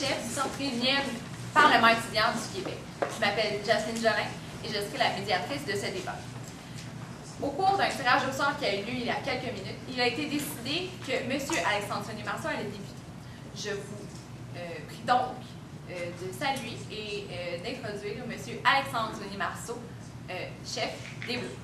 chef du Centre unième Parlement étudiant du Québec. Je m'appelle Jacqueline Jolin et je serai la médiatrice de ce débat. Au cours d'un tirage au sort qui a eu lieu il y a quelques minutes, il a été décidé que M. Alexandre Soignies-Marceau allait débuter. Je vous prie donc de saluer et d'introduire M. Alexandre Soignies-Marceau, chef des Bleus.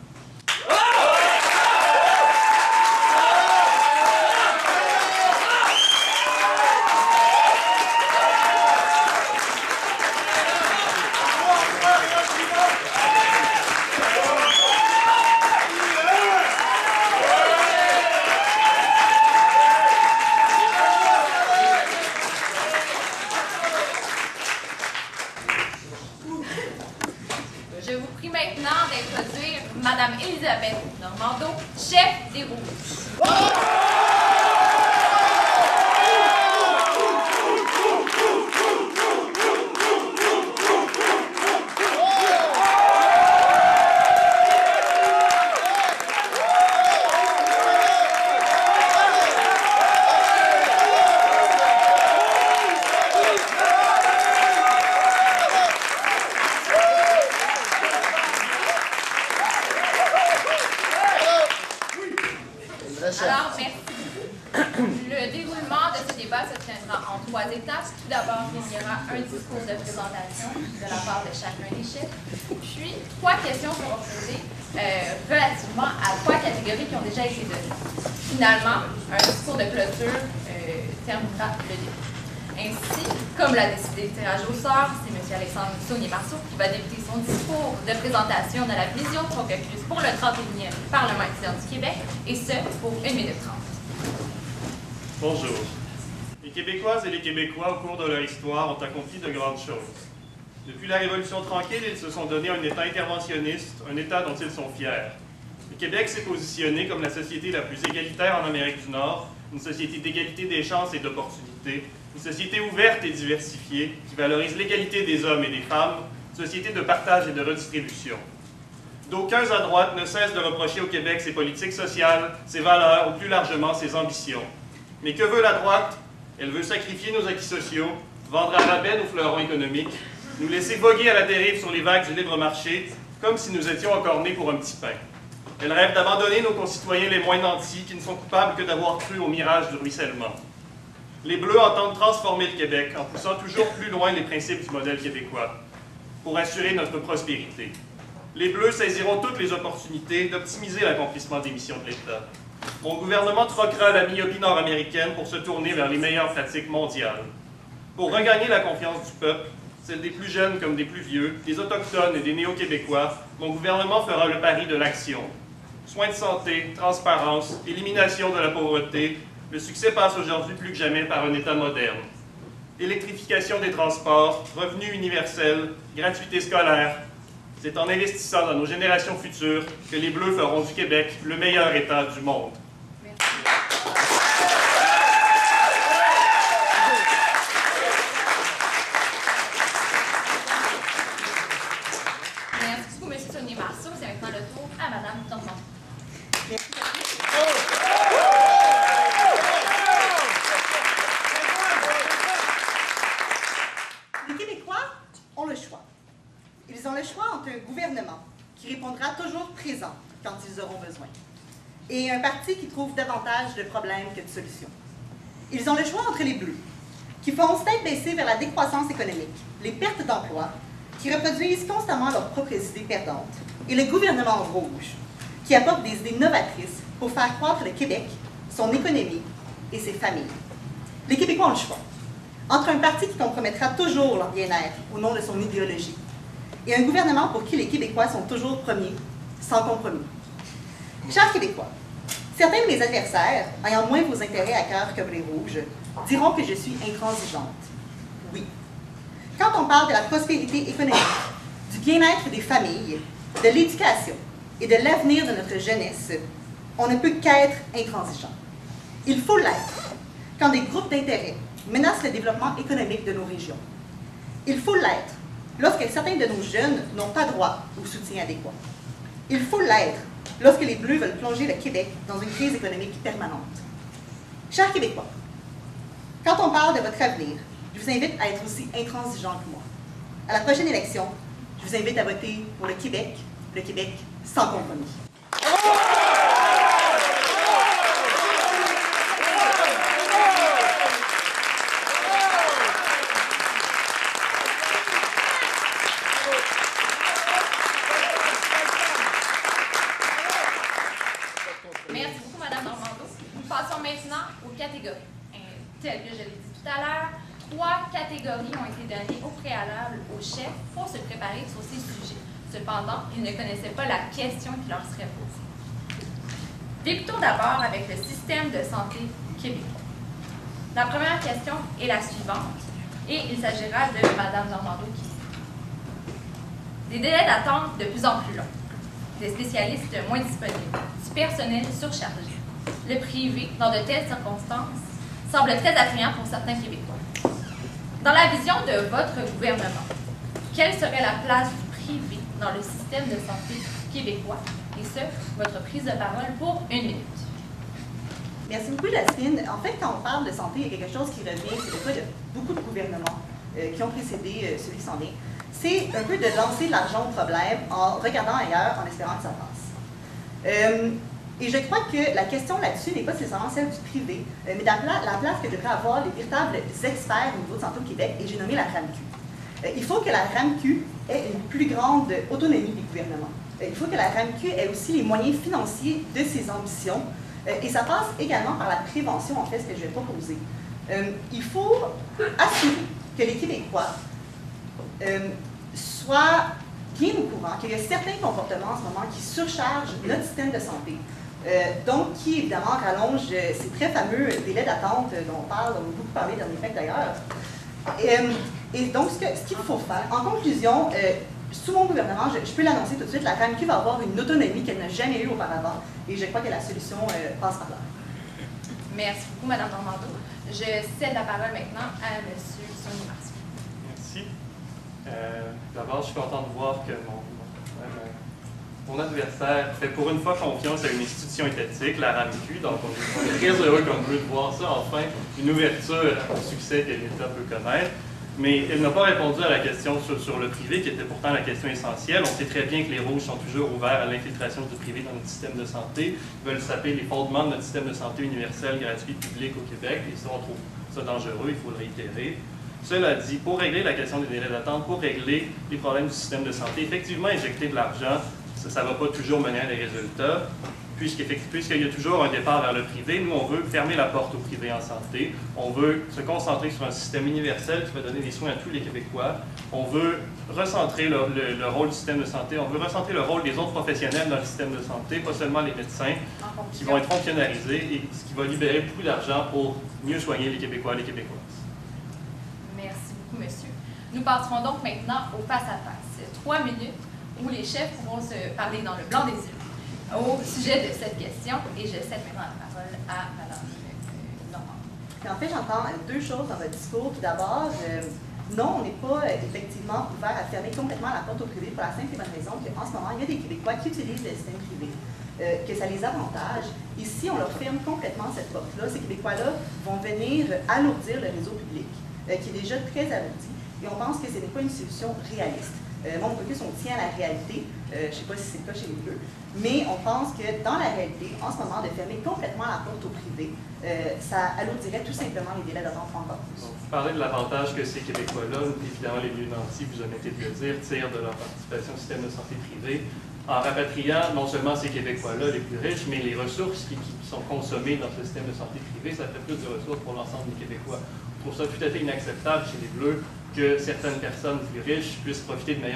Je vous prie maintenant d'introduire Mme Elisabeth Normando, chef des Rouges. Alors, merci. Le déroulement de ce débat se tiendra en 3 étapes. Tout d'abord, il y aura un discours de présentation de la part de chacun des chefs. Puis, 3 questions seront posées relativement à 3 catégories qui ont déjà été données. Finalement, un discours de clôture terminera le débat. Ainsi, comme l'a décidé le tirage au sort, c'est M. Alexandre Soignies-Marceau qui va débuter son discours de présentation de la vision de son caucus pour le 31e Parlement étudiant du Québec, et ce, pour 1 minute 30. Bonjour. Les Québécoises et les Québécois, au cours de leur histoire, ont accompli de grandes choses. Depuis la Révolution tranquille, ils se sont donné un État interventionniste, un État dont ils sont fiers. Le Québec s'est positionné comme la société la plus égalitaire en Amérique du Nord, une société d'égalité des chances et d'opportunités, une société ouverte et diversifiée qui valorise l'égalité des hommes et des femmes, une société de partage et de redistribution. D'aucuns à droite ne cessent de reprocher au Québec ses politiques sociales, ses valeurs ou plus largement ses ambitions. Mais que veut la droite? Elle veut sacrifier nos acquis sociaux, vendre à rabais nos fleurons économiques, nous laisser voguer à la dérive sur les vagues du libre marché, comme si nous étions encore nés pour un petit pain. Elle rêve d'abandonner nos concitoyens les moins nantis qui ne sont coupables que d'avoir cru au mirage du ruissellement. Les Bleus entendent transformer le Québec en poussant toujours plus loin les principes du modèle québécois pour assurer notre prospérité. Les Bleus saisiront toutes les opportunités d'optimiser l'accomplissement des missions de l'État. Mon gouvernement troquera la myopie nord-américaine pour se tourner vers les meilleures pratiques mondiales. Pour regagner la confiance du peuple, celle des plus jeunes comme des plus vieux, des Autochtones et des Néo-Québécois, mon gouvernement fera le pari de l'action. Soins de santé, transparence, élimination de la pauvreté, le succès passe aujourd'hui plus que jamais par un État moderne. Électrification des transports, revenus universels, gratuité scolaire. C'est en investissant dans nos générations futures que les Bleus feront du Québec le meilleur État du monde. Merci beaucoup, M. Soignies-Marceau. C'est maintenant le tour à Mme Normando. Merci. Les Québécois ont le choix. Ils ont le choix entre un gouvernement qui répondra toujours présent quand ils auront besoin et un parti qui trouve davantage de problèmes que de solutions. Ils ont le choix entre les Bleus, qui foncent tête baissée vers la décroissance économique, les pertes d'emplois, qui reproduisent constamment leurs propres idées perdantes, et le gouvernement rouge, qui apporte des idées novatrices pour faire croître le Québec, son économie et ses familles. Les Québécois ont le choix entre un parti qui compromettra toujours leur bien-être au nom de son idéologie et un gouvernement pour qui les Québécois sont toujours premiers, sans compromis. Chers Québécois, certains de mes adversaires, ayant moins vos intérêts à cœur que les rouges, diront que je suis intransigeante. Oui. Quand on parle de la prospérité économique, du bien-être des familles, de l'éducation et de l'avenir de notre jeunesse, on ne peut qu'être intransigeant. Il faut l'être quand des groupes d'intérêt menacent le développement économique de nos régions. Il faut l'être lorsque certains de nos jeunes n'ont pas droit au soutien adéquat. Il faut l'être lorsque les Bleus veulent plonger le Québec dans une crise économique permanente. Chers Québécois, quand on parle de votre avenir, je vous invite à être aussi intransigeant que moi. À la prochaine élection, je vous invite à voter pour le Québec sans compromis. Merci beaucoup, Mme Normando. Nous passons maintenant aux catégories. Telles que je l'ai dit tout à l'heure, 3 catégories ont été données au préalable aux chefs pour se préparer sur ces sujets. Cependant, ils ne connaissaient pas la question qui leur serait posée. Débutons d'abord avec le système de santé québécois. La première question est la suivante, et il s'agira de Mme Normando qui dit. Des délais d'attente de plus en plus longs, des spécialistes moins disponibles, du personnel surchargé. Le privé, dans de telles circonstances, semble très attrayant pour certains Québécois. Dans la vision de votre gouvernement, quelle serait la place du privé dans le système de santé québécois? Et ce, votre prise de parole pour 1 minute. Merci beaucoup, Jasmine. En fait, quand on parle de santé, il y a quelque chose qui revient, c'est le cas de beaucoup de gouvernements qui ont précédé celui qui s'en vient. C'est un peu de lancer de l'argent au problème en regardant ailleurs, en espérant que ça passe. Et je crois que la question là-dessus n'est pas nécessairement celle du privé, mais la place que devraient avoir les véritables experts au niveau de santé au Québec, et j'ai nommé la RAMQ. Il faut que la RAMQ ait une plus grande autonomie des gouvernements. Il faut que la RAMQ ait aussi les moyens financiers de ses ambitions, et ça passe également par la prévention, en fait, ce que je vais proposer. Il faut assurer que les Québécois soient bien au courant qu'il y a certains comportements en ce moment qui surchargent notre système de santé. Donc, qui évidemment rallonge ces très fameux délais d'attente dont on parle, on a beaucoup parlé dans les fêtes d'ailleurs. Et donc, ce qu'il faut faire, en conclusion, sous mon gouvernement, je peux l'annoncer tout de suite, la RAMQ va avoir une autonomie qu'elle n'a jamais eue auparavant, et je crois que la solution passe par là. Merci beaucoup, Mme Normando. Je cède la parole maintenant à M. Sonny Marceau. Merci. D'abord, je suis content de voir que mon adversaire fait pour une fois confiance à une institution étatique, la RAMQ, donc on est très heureux comme bleu de voir ça, enfin, une ouverture au succès que l'État peut connaître. Mais elle n'a pas répondu à la question sur le privé, qui était pourtant la question essentielle. On sait très bien que les rouges sont toujours ouverts à l'infiltration du privé dans notre système de santé. Ils veulent saper les fondements de notre système de santé universel, gratuit, public au Québec, et ça, on trouve ça dangereux, il faut le réitérer. Cela dit, pour régler la question des délais d'attente, pour régler les problèmes du système de santé, effectivement, injecter de l'argent, ça ne va pas toujours mener à des résultats, puisqu'il y a toujours un départ vers le privé. Nous, on veut fermer la porte au privé en santé. On veut se concentrer sur un système universel qui va donner des soins à tous les Québécois. On veut recentrer le rôle du système de santé. On veut recentrer le rôle des autres professionnels dans le système de santé, pas seulement les médecins, qui vont être fonctionnalisés, et ce qui va libérer beaucoup d'argent pour mieux soigner les Québécois et les Québécoises. Merci beaucoup, monsieur. Nous passerons donc maintenant au face-à-face. 3 minutes où les chefs pourront se parler dans le blanc des yeux au sujet de cette question, et je cède maintenant la parole à Mme Normando. En fait, j'entends 2 choses dans votre discours. Tout d'abord, non, on n'est pas effectivement ouvert à fermer complètement la porte au privé pour la simple et bonne raison qu'en ce moment, il y a des Québécois qui utilisent le système privé, que ça les avantage. Et si on leur ferme complètement cette porte-là, ces Québécois-là vont venir alourdir le réseau public, qui est déjà très alourdi, et on pense que ce n'est pas une solution réaliste. Mon focus, on tient à la réalité. Je ne sais pas si c'est le cas chez les Bleus, mais on pense que dans la réalité, en ce moment, de fermer complètement la porte au privé, ça alourdirait tout simplement les délais d'attente encore plus. Donc, vous parlez de l'avantage que ces Québécois-là, évidemment les mieux nantis, vous omettez de le dire, tirent de leur participation au système de santé privé, en rapatriant non seulement ces Québécois-là les plus riches, mais les ressources qui sont consommées dans ce système de santé privé, ça fait plus de ressources pour l'ensemble des Québécois. Je trouve ça tout à fait inacceptable chez les Bleus que certaines personnes plus riches puissent profiter d'un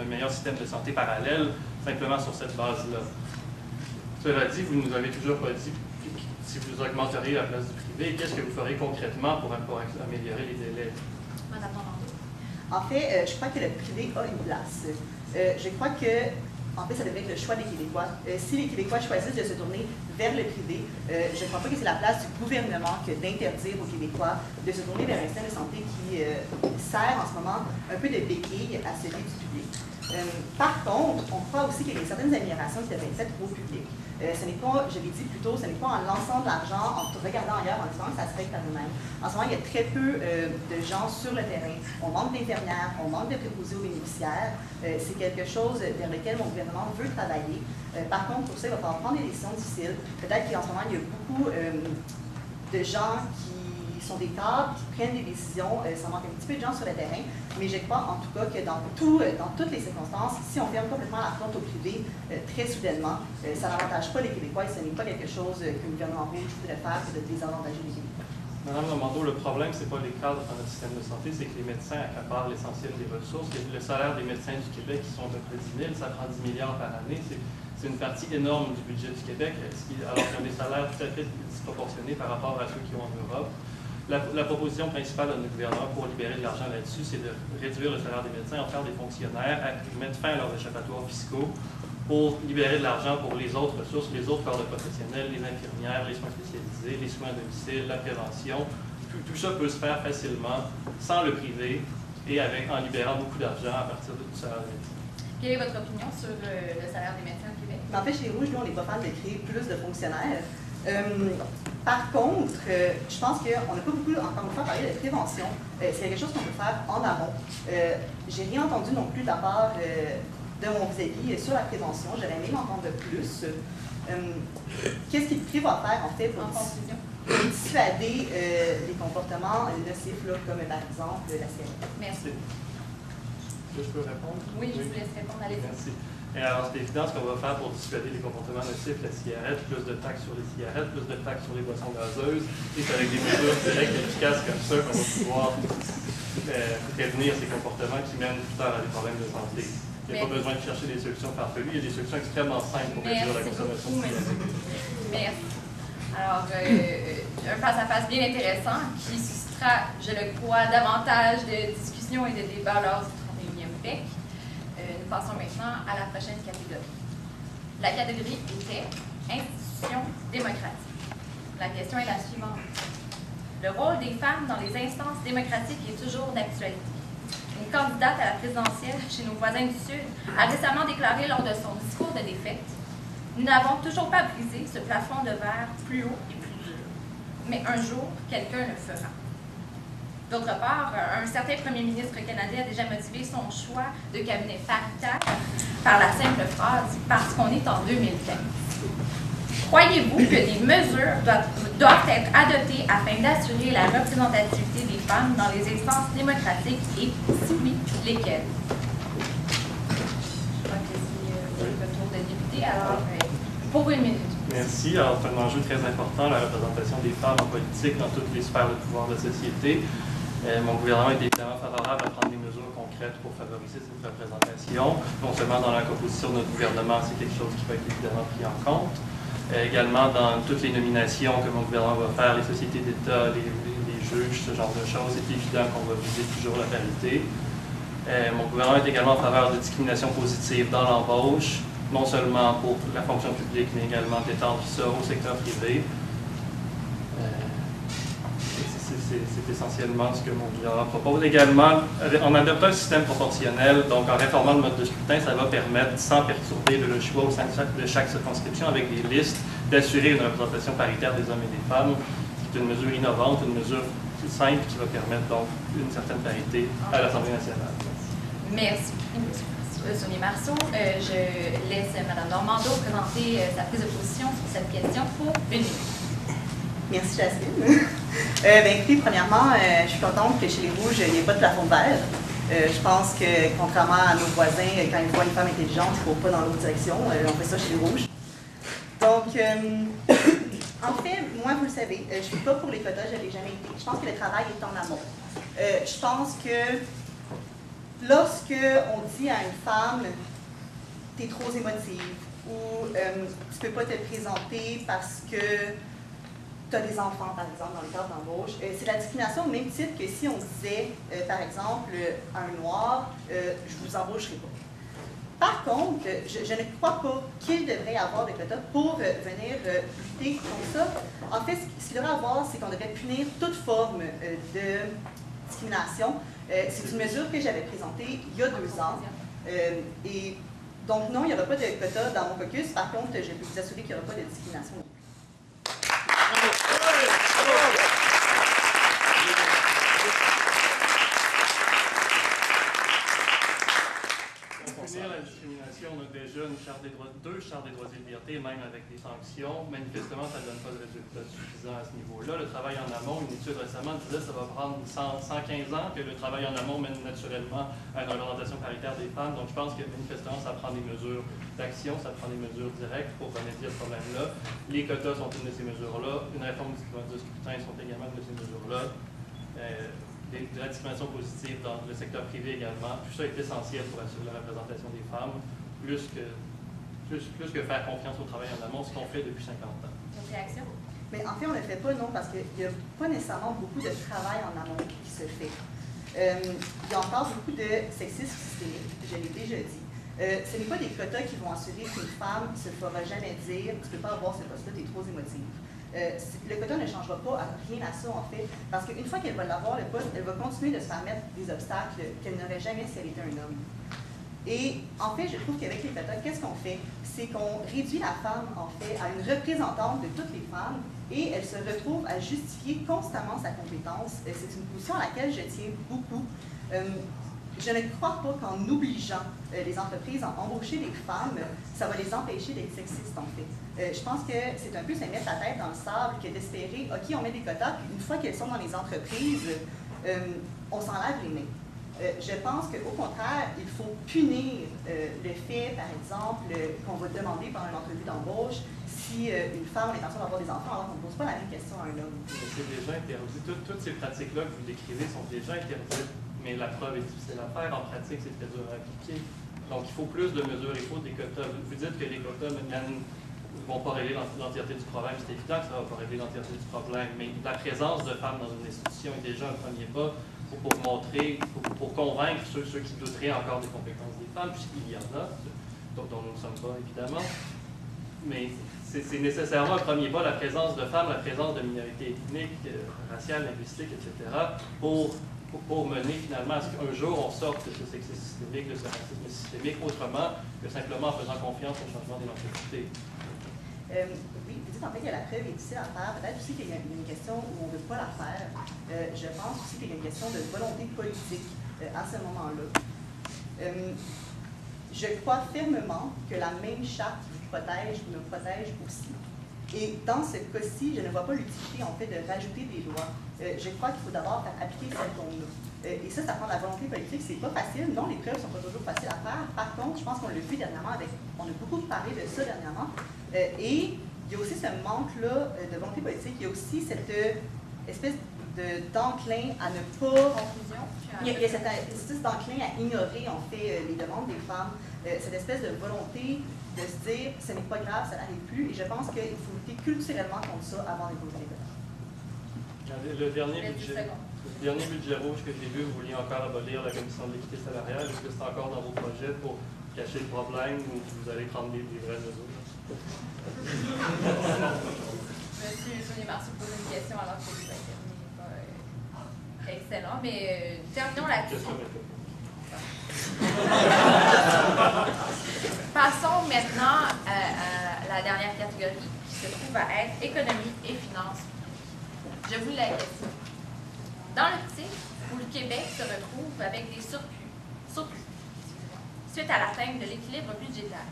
meilleur système de santé parallèle, simplement sur cette base-là. Cela dit, vous ne nous avez toujours pas dit si vous augmenteriez la place du privé, qu'est-ce que vous ferez concrètement pour améliorer les délais? Madame Normando. En fait, je crois que le privé a une place. Je crois que, en fait, ça devrait être le choix des Québécois. Si les Québécois choisissent de se tourner vers le privé. Je ne crois pas que c'est la place du gouvernement que d'interdire aux Québécois de se tourner vers un système de santé qui sert en ce moment un peu de béquille à celui du public. Par contre, on croit aussi qu'il y a certaines améliorations qui devraient être faites au public. Ce n'est pas, je l'ai dit plus tôt, ce n'est pas en lançant de l'argent, en regardant ailleurs, en disant que ça se fait par nous-mêmes. En ce moment, il y a très peu de gens sur le terrain. On manque d'infirmières, on manque de préposés aux bénéficiaires. C'est quelque chose vers lequel mon gouvernement veut travailler. Par contre, pour ça, il va falloir prendre des décisions difficiles. Peut-être qu'en ce moment, il y a beaucoup de gens qui sont des cadres, qui prennent des décisions. Ça manque un petit peu de gens sur le terrain. Mais je crois en tout cas que dans toutes les circonstances, si on ferme complètement la porte au privé très soudainement, ça n'avantage pas les Québécois et ce n'est pas quelque chose qu'un gouvernement rouge voudrait faire que de désavantager les Québécois. Madame Normando, le problème, ce n'est pas les cadres dans notre système de santé, c'est que les médecins accaparent l'essentiel des ressources. Le salaire des médecins du Québec, qui sont à peu près 10 000, ça prend 10 milliards par année. C'est une partie énorme du budget du Québec, alors qu'ils ont des salaires tout à fait disproportionnés par rapport à ceux qui ont en Europe. La proposition principale de notre gouvernement pour libérer de l'argent là-dessus, c'est de réduire le salaire des médecins, en faire des fonctionnaires, mettre fin à leurs échappatoires fiscaux pour libérer de l'argent pour les autres ressources, les autres corps de professionnels, les infirmières, les soins spécialisés, les soins à domicile, la prévention. Tout ça peut se faire facilement, sans le privé et en libérant beaucoup d'argent à partir du salaire des médecins. Quelle est votre opinion sur le salaire des médecins au Québec? En fait, chez Rouge, nous, on n'est pas fan de créer plus de fonctionnaires. Par contre, je pense qu'on n'a pas beaucoup, encore une fois, parlé de prévention. C'est quelque chose qu'on peut faire en amont. J'ai rien entendu non plus de la part de mon vis-à-vis sur la prévention. J'aurais aimé m'entendre plus. Qu'est-ce qu'il prévoit faire, en fait, pour dissuader les comportements nocifs, là, comme par exemple la cigarette? Merci. Je peux répondre? Oui, je vous laisse répondre. Allez-y. Merci. Et alors, c'est évident ce qu'on va faire pour dissuader les comportements nocifs, la cigarette, plus de taxes sur les cigarettes, plus de taxes sur les boissons gazeuses, et c'est avec des mesures directes et efficaces comme ça qu'on va pouvoir prévenir ces comportements qui mènent plus tard à des problèmes de santé. Il n'y a pas besoin de chercher des solutions farfelues, il y a des solutions extrêmement simples pour réduire la consommation de cigarettes. Merci. Alors, un face-à-face bien intéressant qui suscitera, je le crois, davantage de discussions et de débats lors du 31e PEC. Nous passons maintenant à la prochaine catégorie. La catégorie était institutions démocratiques. La question est la suivante. Le rôle des femmes dans les instances démocratiques est toujours d'actualité. Une candidate à la présidentielle chez nos voisins du Sud a récemment déclaré lors de son discours de défaite « Nous n'avons toujours pas brisé ce plafond de verre plus haut et plus dur. Mais un jour, quelqu'un le fera. » D'autre part, un certain premier ministre canadien a déjà motivé son choix de cabinet paritaire par la simple phrase « parce qu'on est en 2015 ». Croyez-vous que des mesures doivent être adoptées afin d'assurer la représentativité des femmes dans les instances démocratiques et, si oui, lesquelles? Je crois que c'est le tour de député. Alors, pour une minute. Merci. Alors, c'est un enjeu très important, la représentation des femmes en politique dans toutes les sphères de pouvoir de la société. Mon gouvernement est évidemment favorable à prendre des mesures concrètes pour favoriser cette représentation. Non seulement dans la composition de notre gouvernement, c'est quelque chose qui va être évidemment pris en compte. Également dans toutes les nominations que mon gouvernement va faire, les sociétés d'État, les juges, ce genre de choses, c'est évident qu'on va viser toujours la parité. Mon gouvernement est également en faveur de discrimination positive dans l'embauche, non seulement pour la fonction publique, mais également d'étendre ça au secteur privé. C'est essentiellement ce que mon gouvernement propose. Également, en adoptant un système proportionnel, donc en réformant le mode de scrutin, ça va permettre, sans perturber le choix au sein de chaque circonscription, avec des listes, d'assurer une représentation paritaire des hommes et des femmes. C'est une mesure innovante, une mesure simple qui va permettre donc une certaine parité à l'Assemblée nationale. Merci. Sonia Marceau, je laisse Mme Normando présenter sa prise de position sur cette question pour une minute. Merci, Jasmine. Écoutez, premièrement, je suis contente que chez les Rouges, il n'y ait pas de plafond de verre. Je pense que, contrairement à nos voisins, quand ils voient une femme intelligente, ils ne courent pas dans l'autre direction. On fait ça chez les Rouges. Donc, en fait, moi, vous le savez, je ne suis pas pour les quotas, je ne l'ai jamais été. Je pense que le travail est en amont. Je pense que lorsqu'on dit à une femme « tu es trop émotive » ou « tu ne peux pas te présenter parce que tu as des enfants, par exemple, dans le cadre d'embauche », c'est la discrimination au même titre que si on disait, par exemple, à un noir, je ne vous embaucherai pas. Par contre, je ne crois pas qu'il devrait y avoir des quotas pour venir lutter contre ça. En fait, ce qu'il devrait y avoir, c'est qu'on devrait punir toute forme de discrimination. C'est une mesure que j'avais présentée il y a 2 ans. Et donc, non, il n'y aura pas de quotas dans mon caucus. Par contre, je peux vous assurer qu'il n'y aura pas de discrimination. Punir la discrimination, on a déjà une charte des droits, 2 chartes des droits et libertés, même avec des sanctions. Manifestement, ça ne donne pas de résultats suffisants à ce niveau-là. Le travail en amont, une étude récemment disait que ça va prendre 115 ans que le travail en amont mène naturellement à une représentation paritaire des femmes. Donc, je pense que manifestement, ça prend des mesures d'action, ça prend des mesures directes pour remédier à ce problème-là. Les quotas sont une de ces mesures-là. Une réforme du scrutin sont également une de ces mesures-là. De la discrimination positive dans le secteur privé également. Tout ça est essentiel pour assurer la représentation des femmes, plus que faire confiance au travail en amont, ce qu'on fait depuis 50 ans. Donc, réaction? Mais en fait, on ne le fait pas, non, parce qu'il n'y a pas nécessairement beaucoup de travail en amont qui se fait. Il y a encore beaucoup de sexisme systémique, je l'ai déjà dit. Ce n'est pas des quotas qui vont assurer qu'une femme ne se fera jamais dire « tu ne peux pas avoir ce poste-là, tu es trop émotive ». Le quota ne changera pas rien à ça, en fait, parce qu'une fois qu'elle va l'avoir, le poste, elle va continuer de se faire mettre des obstacles qu'elle n'aurait jamais si elle était un homme. Et en fait, je trouve qu'avec les quotas, qu'est-ce qu'on fait? C'est qu'on réduit la femme, en fait, à une représentante de toutes les femmes et elle se retrouve à justifier constamment sa compétence. C'est une position à laquelle je tiens beaucoup. Je ne crois pas qu'en obligeant les entreprises à embaucher des femmes, ça va les empêcher d'être sexistes, en fait. Je pense que c'est un peu se mettre la tête dans le sable que d'espérer, OK, on met des quotas, puis une fois qu'elles sont dans les entreprises, on s'en lave les mains. Je pense qu'au contraire, il faut punir le fait, par exemple, qu'on va demander pendant une entrevue d'embauche si une femme a l'intention d'avoir des enfants alors qu'on ne pose pas la même question à un homme. C'est déjà interdit. Toutes ces pratiques-là que vous décrivez sont déjà interdites. Mais la preuve est difficile à faire. En pratique, c'est très dur à appliquer. Donc, il faut plus de mesures, il faut des quotas. Vous dites que les quotas ne vont pas régler l'entièreté du problème. C'est évident que ça ne va pas régler l'entièreté du problème. Mais la présence de femmes dans une institution est déjà un premier pas pour montrer, pour convaincre ceux qui douteraient encore des compétences des femmes, puisqu'il y en a, dont nous ne sommes pas, évidemment. Mais c'est nécessairement un premier pas, la présence de femmes, la présence de minorités ethniques, raciales, linguistiques, etc., pour mener finalement à ce qu'un jour on sorte de ce sexisme systémique, de ce racisme systémique, autrement que simplement en faisant confiance au changement des mentalités. Oui, vous dites en fait que la preuve est difficile à faire. Peut-être aussi qu'il y a une question où on ne veut pas la faire. Je pense aussi qu'il y a une question de volonté politique à ce moment-là. Je crois fermement que la même charte qui vous protège nous protège aussi. Et dans ce cas-ci, je ne vois pas l'utilité en fait de rajouter des lois. Je crois qu'il faut d'abord faire appliquer celles qu'on a. Et ça prend de la volonté politique. C'est pas facile. Non, les preuves ne sont pas toujours faciles à faire. Par contre, je pense qu'on l'a vu dernièrement on a beaucoup parlé de ça dernièrement. Et il y a aussi ce manque-là de volonté politique. Il y a aussi cette espèce d'enclin à ne pas... Il y a cette espèce d'enclin à ignorer, en fait, les demandes des femmes. Cette espèce de volonté de se dire ce n'est pas grave, ça n'arrive plus. Et je pense qu'il faut lutter culturellement contre ça avant d'imposer les quotas. Le dernier budget rouge que j'ai vu, vous vouliez encore abolir la commission de l'équité salariale. Est-ce que c'est encore dans vos projets pour cacher le problème ou vous allez prendre des vraies mesures? Monsieur Joliet-Marceau pose une question alors que le débat n'est pas excellent, mais terminons là-dessus. Passons maintenant à la dernière catégorie qui se trouve à être économie et finances. Je vous la question. Dans l'optique où le Québec se retrouve avec des surplus suite à l'atteinte de l'équilibre budgétaire,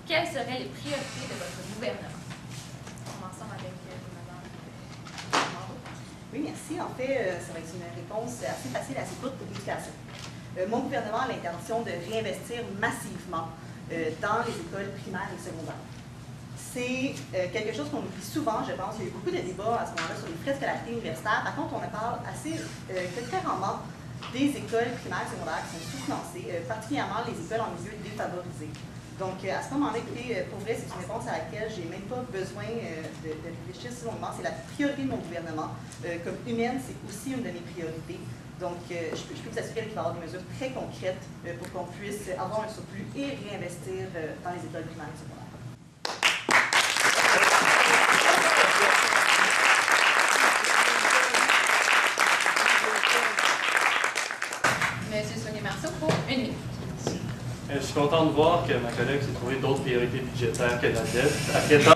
quelles seraient les priorités de votre gouvernement? Commençons avec Mme Marot. Oui, merci. En fait, ça va être une réponse assez facile, assez courte pour l'éducation. Mon gouvernement a l'intention de réinvestir massivement dans les écoles primaires et secondaires. C'est quelque chose qu'on oublie souvent, je pense. Il y a eu beaucoup de débats à ce moment-là sur les frais de scolarité universitaire. Par contre, on en parle très rarement des écoles primaires et secondaires qui sont sous-financées, particulièrement les écoles en milieu défavorisé. Donc, à ce moment-là, écoutez, pour vrai, c'est une réponse à laquelle je n'ai même pas besoin de réfléchir si longuement. C'est la priorité de mon gouvernement. Comme humaine, c'est aussi une de mes priorités. Donc, je peux vous assurer qu'il va y avoir des mesures très concrètes pour qu'on puisse avoir un surplus et réinvestir dans les écoles primaires et secondaires. Monsieur Saunier-Marceau, pour 1 minute. Je suis content de voir que ma collègue s'est trouvé d'autres priorités budgétaires que la dette. Après tant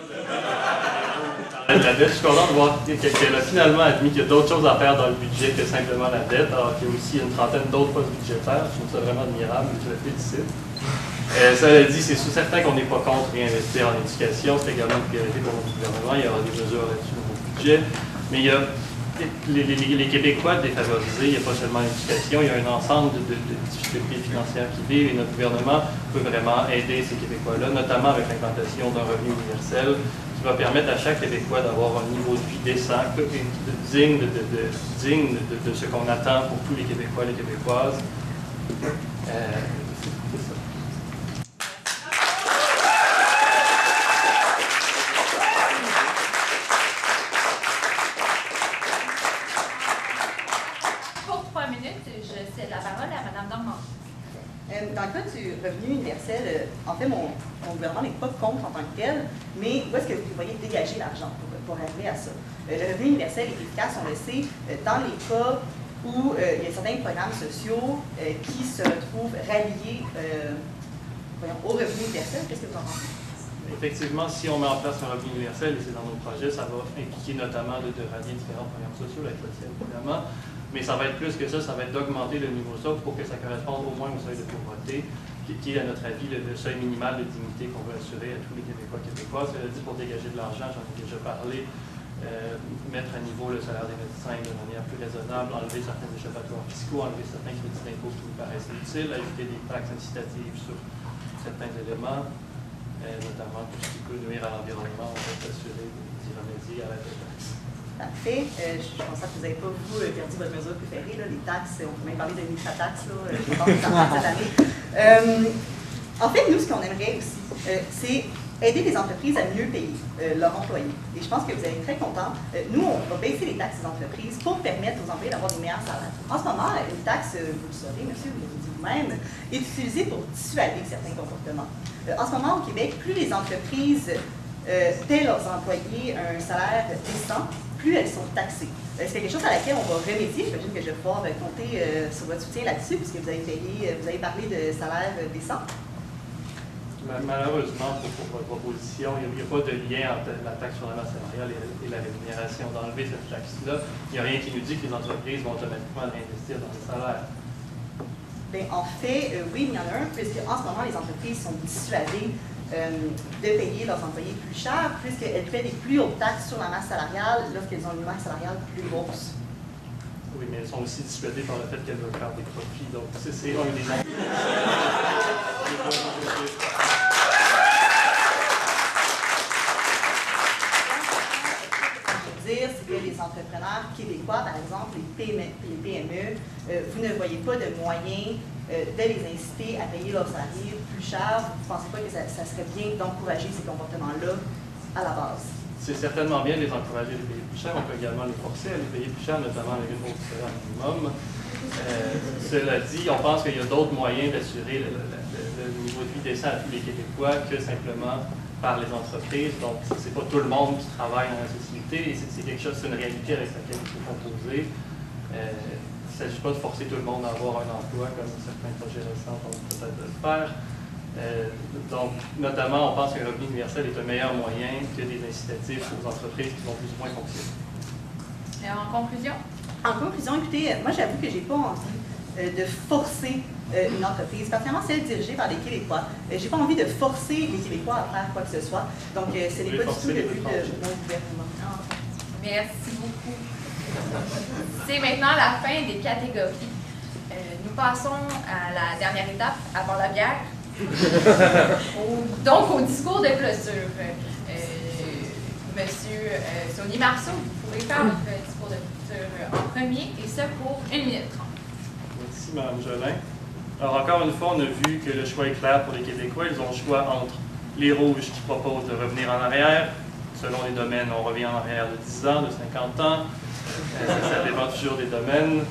de la dette, je suis content de voir qu'elle a finalement admis qu'il y a d'autres choses à faire dans le budget que simplement la dette, alors qu'il y a aussi une trentaine d'autres postes budgétaires. Je trouve ça vraiment admirable et je la félicite. Cela dit, c'est certain qu'on n'est pas contre réinvestir en éducation. C'est également une priorité pour notre gouvernement. Il y aura des mesures là-dessus dans le budget. Mais il y a les Québécois défavorisés, il n'y a pas seulement l'éducation, il y a un ensemble de difficultés financières qui vivent et notre gouvernement peut vraiment aider ces Québécois-là, notamment avec l'implantation d'un revenu universel qui va permettre à chaque Québécois d'avoir un niveau de vie décent, digne de ce qu'on attend pour tous les Québécois et les Québécoises. C'est ça. Dans le cas du revenu universel, en fait, mon gouvernement n'est pas contre en tant que tel, mais où est-ce que vous voyez dégager l'argent pour arriver à ça? Le revenu universel est efficace, on le sait, dans les cas où il y a certains programmes sociaux qui se retrouvent ralliés au revenu universel. Qu'est-ce que vous en pensez? Effectivement, si on met en place un revenu universel, et c'est dans nos projets, ça va impliquer notamment de rallier différents programmes sociaux, l'aide sociale évidemment, mais ça va être plus que ça va être d'augmenter le niveau socle pour que ça corresponde au moins au seuil de pauvreté, qui est à notre avis le seuil minimal de dignité qu'on veut assurer à tous les Québécois et Québécoises. Cela dit, pour dégager de l'argent, j'en ai déjà parlé, mettre à niveau le salaire des médecins de manière plus raisonnable, enlever certains échappatoires fiscaux, enlever certains crédits d'impôt qui nous paraissent utiles, ajouter des taxes incitatives sur certains éléments, notamment tout ce qui peut nuire à l'environnement, on va s'assurer d'y remédier à la taxe. Parfait. Je pense que vous n'avez pas, vous, perdu votre mesure préférée, là, les taxes. On peut même parler de micro-taxes, là, je pense que cette année. En fait, nous, ce qu'on aimerait aussi, c'est aider les entreprises à mieux payer leurs employés. Et je pense que vous allez être très contents. Nous, on va baisser les taxes des entreprises pour permettre aux employés d'avoir des meilleurs salaires. En ce moment, une taxe, vous le saurez, monsieur, vous l'avez dit vous-même, est utilisée pour dissuader certains comportements. En ce moment, au Québec, plus les entreprises paient leurs employés un salaire décent, plus elles sont taxées. C'est quelque chose à laquelle on va remédier. J'imagine que je vais pouvoir compter sur votre soutien là-dessus, puisque vous avez parlé de salaire décent. Malheureusement, pour votre proposition, il n'y a pas de lien entre la taxe sur la masse salariale et la rémunération. D'enlever cette taxe-là, il n'y a rien qui nous dit que les entreprises vont automatiquement réinvestir dans les salaires. Bien, en fait, oui, il y en a un, puisque en ce moment, les entreprises sont dissuadées de payer leurs employés plus cher, puisqu'elles paient des plus hautes taxes sur la masse salariale lorsqu'elles ont une masse salariale plus grosse. Oui, mais elles sont aussi dissuadées par le fait qu'elles veulent faire des profits. Donc, c'est un des noms. C'est que les entrepreneurs québécois, par exemple, les PME, vous ne voyez pas de moyen de les inciter à payer leurs salariés plus cher. Vous ne pensez pas que ça serait bien d'encourager ces comportements-là à la base? C'est certainement bien de les encourager à les payer plus cher. On peut également les forcer à les payer plus cher, notamment avec une hausse du salaire minimum. Cela dit, on pense qu'il y a d'autres moyens d'assurer le niveau de vie décent à tous les Québécois que simplement par les entreprises. Donc, c'est pas tout le monde qui travaille dans la société et c'est quelque chose, c'est une réalité avec laquelle il faut composer. Il ne s'agit pas de forcer tout le monde à avoir un emploi comme certains projets récents vont peut-être le faire. Donc, notamment, on pense qu'un revenu universel est un meilleur moyen que des incitatifs aux entreprises qui vont plus ou moins fonctionner. Et en conclusion? En conclusion, écoutez, moi j'avoue que je n'ai pas envie de forcer une entreprise, particulièrement celle dirigée par des Québécois. Je n'ai pas envie de forcer les Québécois à faire quoi que ce soit. Donc, ce n'est pas du tout le but de mon gouvernement. Merci beaucoup. C'est maintenant la fin des catégories. Nous passons à la dernière étape avant la bière. Donc, au discours de clôture. Monsieur Saunier-Marceau, vous pouvez faire votre discours de clôture en premier, et ça pour 1 minute 30. Merci, Mme Jolin. Alors, encore une fois, on a vu que le choix est clair pour les Québécois. Ils ont le choix entre les Rouges qui proposent de revenir en arrière. Selon les domaines, on revient en arrière de 10 ans, de 50 ans. Ça dépend toujours des domaines.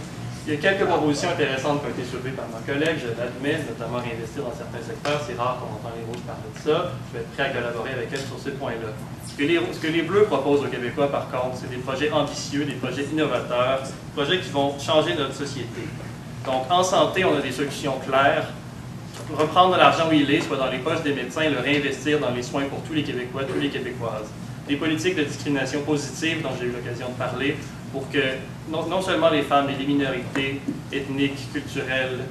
Il y a quelques propositions intéressantes qui ont été soulevées par ma collègue, je l'admets, notamment réinvestir dans certains secteurs. C'est rare qu'on entend les Rouges parler de ça. Je vais être prêt à collaborer avec elle sur ces points-là. Ce que les Bleus proposent aux Québécois, par contre, c'est des projets ambitieux, des projets innovateurs, des projets qui vont changer notre société. Donc, en santé, on a des solutions claires. Reprendre l'argent où il est, soit dans les poches des médecins, et le réinvestir dans les soins pour tous les Québécois, toutes les Québécoises. Des politiques de discrimination positive dont j'ai eu l'occasion de parler, pour que non seulement les femmes, mais les minorités ethniques, culturelles,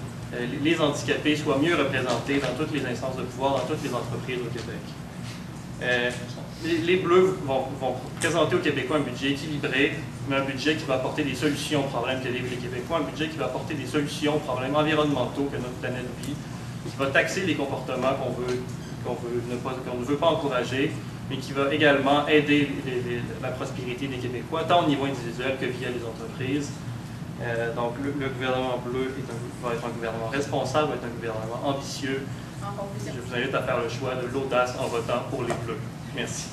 les handicapés soient mieux représentés dans toutes les instances de pouvoir, dans toutes les entreprises au Québec. Les Bleus vont présenter aux Québécois un budget équilibré, mais un budget qui va apporter des solutions aux problèmes que vivent les Québécois, un budget qui va apporter des solutions aux problèmes environnementaux que notre planète vit, qui va taxer les comportements qu'on ne veut pas encourager, mais qui va également aider la prospérité des Québécois, tant au niveau individuel que via les entreprises. Donc, le gouvernement bleu va être un gouvernement responsable, va être un gouvernement ambitieux. En conclusion. Je vous invite à faire le choix de l'audace en votant pour les Bleus. Merci.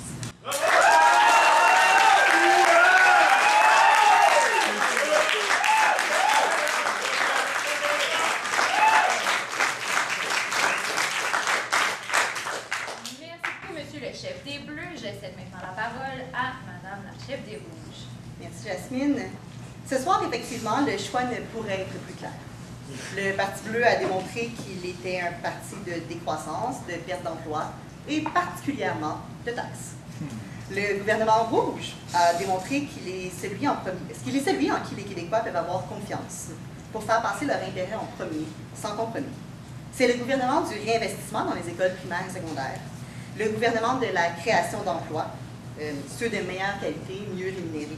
Chef des Bleus, je cède maintenant la parole à Madame la chef des Rouges. Merci Jasmine. Ce soir, effectivement, le choix ne pourrait être plus clair. Le Parti bleu a démontré qu'il était un parti de décroissance, de perte d'emploi et particulièrement de taxes. Le gouvernement rouge a démontré qu'il est celui en qui les Québécois peuvent avoir confiance pour faire passer leur intérêt en premier, sans compromis. C'est le gouvernement du réinvestissement dans les écoles primaires et secondaires, le gouvernement de la création d'emplois, ceux de meilleure qualité, mieux rémunérés.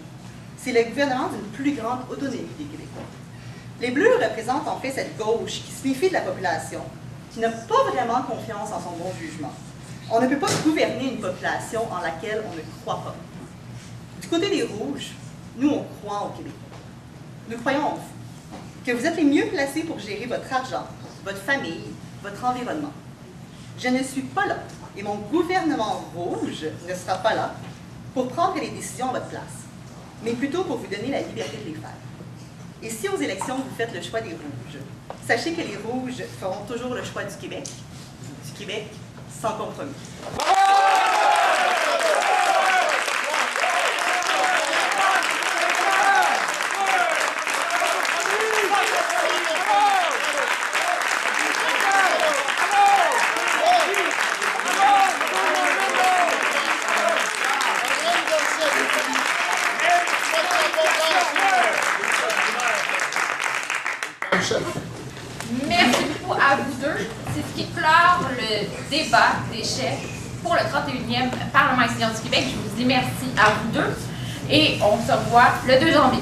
C'est le gouvernement d'une plus grande autonomie des Québécois. Les Bleus représentent en fait cette gauche qui se méfie de la population, qui n'a pas vraiment confiance en son bon jugement. On ne peut pas gouverner une population en laquelle on ne croit pas. Du côté des Rouges, nous, on croit au Québec. Nous croyons en vous, que vous êtes les mieux placés pour gérer votre argent, votre famille, votre environnement. Je ne suis pas là, et mon gouvernement rouge ne sera pas là pour prendre les décisions à votre place, mais plutôt pour vous donner la liberté de les faire. Et si aux élections, vous faites le choix des Rouges, sachez que les Rouges feront toujours le choix du Québec sans compromis. Merci beaucoup à vous deux. C'est ce qui clore le débat des chefs pour le 31e Parlement étudiant du Québec. Je vous dis merci à vous deux et on se revoit le 2 janvier.